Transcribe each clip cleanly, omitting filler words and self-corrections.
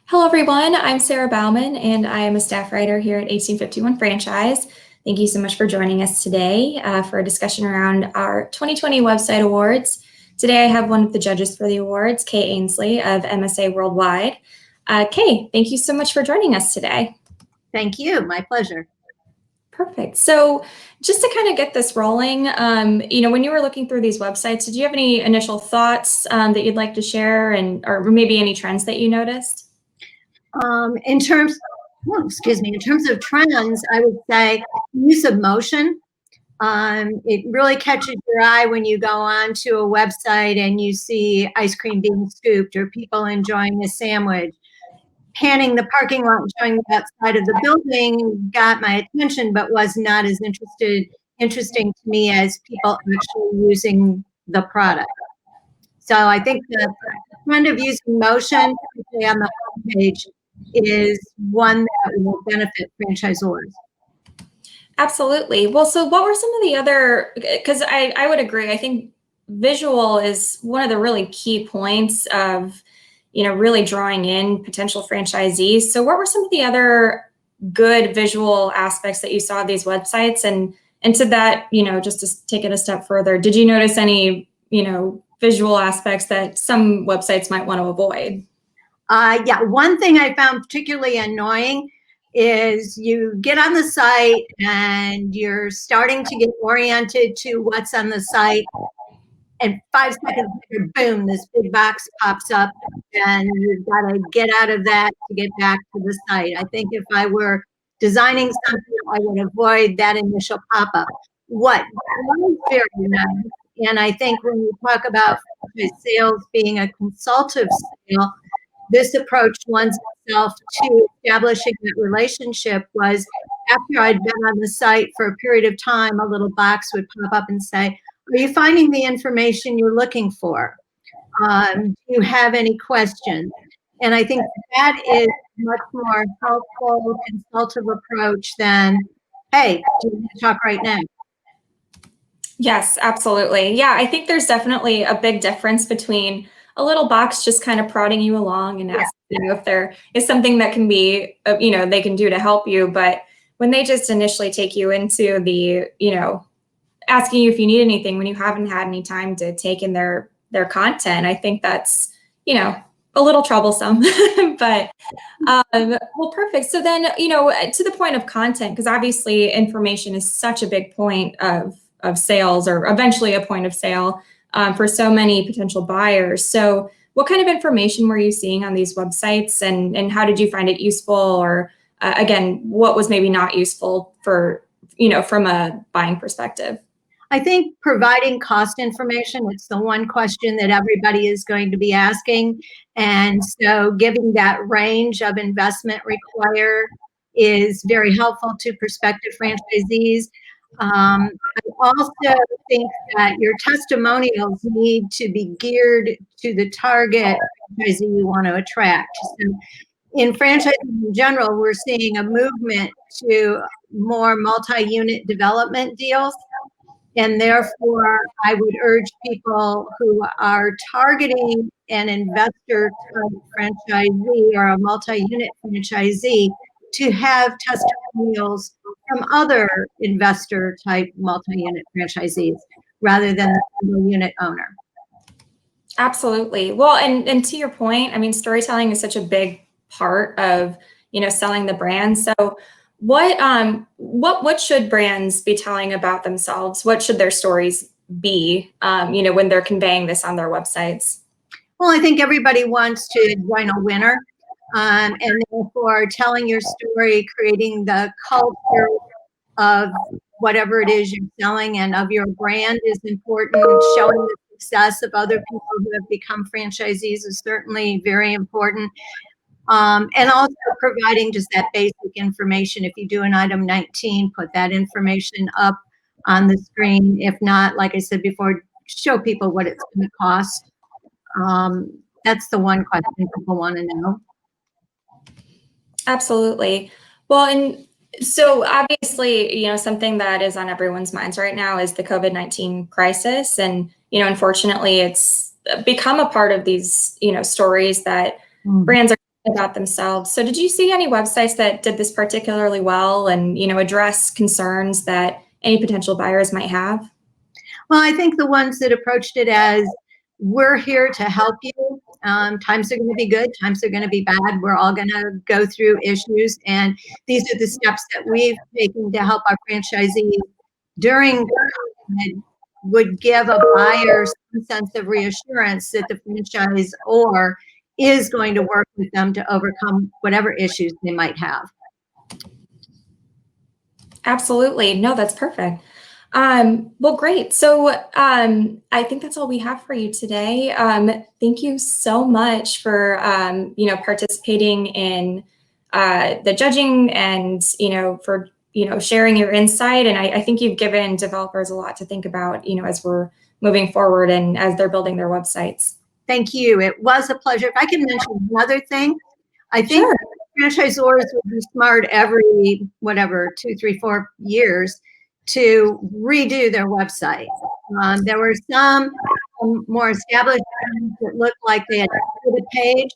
Hello, everyone. I'm Sarah Bauman, and I am a staff writer here at 1851 Franchise. Thank you so much for joining us today for a discussion around our 2020 website awards. Today, I have one of the judges for the awards, Kay Ainsley of MSA Worldwide. Kay, thank you so much for joining us today. Thank you. My pleasure. Perfect. So just to kind of get this rolling, when you were looking through these websites, did you have any initial thoughts that you'd like to share or maybe any trends that you noticed? In terms of trends, I would say use of motion. It really catches your eye when you go onto a website and you see ice cream being scooped or people enjoying a sandwich. Panning the parking lot and showing the outside of the building got my attention, but was not as interesting to me as people actually using the product. So I think the trend of using motion, particularly on the homepage, is one that will benefit franchisors. Absolutely. Well, so what were some of the other, because I would agree, I think visual is one of the really key points of, really drawing in potential franchisees. So what were some of the other good visual aspects that you saw of these websites? And to that, just to take it a step further, did you notice any, visual aspects that some websites might want to avoid? Yeah, one thing I found particularly annoying is you get on the site and you're starting to get oriented to what's on the site, and 5 seconds later, boom, this big box pops up and you've got to get out of that to get back to the site. I think if I were designing something, I would avoid that initial pop-up. What was very nice, and I think when you talk about sales being a consultative sale, this approach lends itself to establishing that relationship. Was after I'd been on the site for a period of time, a little box would pop up and say, "Are you finding the information you're looking for? Do you have any questions?" And I think that is a much more helpful, consultative approach than, "Hey, do you want to talk right now?" Yes, absolutely. Yeah, I think there's definitely a big difference between a little box just kind of prodding you along and asking you if there is something that can be, they can do to help you. But when they just initially take you into the, asking you if you need anything when you haven't had any time to take in their content, I think that's, a little troublesome. But well, perfect. So then, to the point of content, because obviously information is such a big point of sales, or eventually a point of sale for so many potential buyers. So what kind of information were you seeing on these websites, and how did you find it useful? Or again, what was maybe not useful for, from a buying perspective? I think providing cost information, it's the one question that everybody is going to be asking. And so giving that range of investment required is very helpful to prospective franchisees. I also think that your testimonials need to be geared to the target franchisee you want to attract. So in franchising in general, we're seeing a movement to more multi-unit development deals. And therefore, I would urge people who are targeting an investor type franchisee or a multi-unit franchisee to have testimonials from other investor type multi-unit franchisees rather than the single unit owner. Absolutely. Well, and to your point, I mean, storytelling is such a big part of, selling the brand. So what should brands be telling about themselves? What should their stories be, when they're conveying this on their websites? Well, I think everybody wants to join a winner. And therefore telling your story, creating the culture of whatever it is you're selling and of your brand is important. Showing the success of other people who have become franchisees is certainly very important. And also providing just that basic information. If you do an item 19, put that information up on the screen. If not, like I said before, show people what it's going to cost. That's the one question people want to know. Absolutely. Well, and so obviously, something that is on everyone's minds right now is the COVID-19 crisis. And, unfortunately, it's become a part of these, stories that brands are about themselves. So did you see any websites that did this particularly well and, address concerns that any potential buyers might have? Well, I think the ones that approached it as, we're here to help you. Times are going to be good, times are going to be bad. We're all going to go through issues. And these are the steps that we've taken to help our franchisees during COVID, would give a buyer some sense of reassurance that the franchisor is going to work with them to overcome whatever issues they might have. Absolutely. No, that's perfect. Well, great. So I think that's all we have for you today. Thank you so much for, participating in the judging and, for, sharing your insight. And I think you've given developers a lot to think about, as we're moving forward and as they're building their websites. Thank you. It was a pleasure. If I can mention another thing, I think Sure. franchisors would be smart every, 2, 3, 4 years to redo their website. There were some more established ones that looked like they had added a page,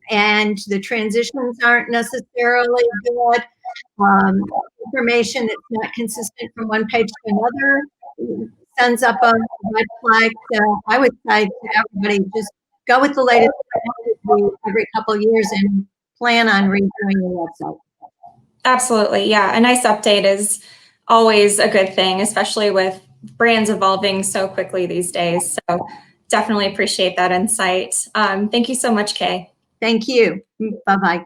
and the transitions aren't necessarily good. Information that's not consistent from one page to another sends up a red flag. So I would say to everybody, just go with the latest technology every couple of years and plan on redoing your website. Absolutely. Yeah. A nice update is always a good thing, especially with brands evolving so quickly these days. So definitely appreciate that insight. Thank you so much, Kay. Thank you. Bye-bye.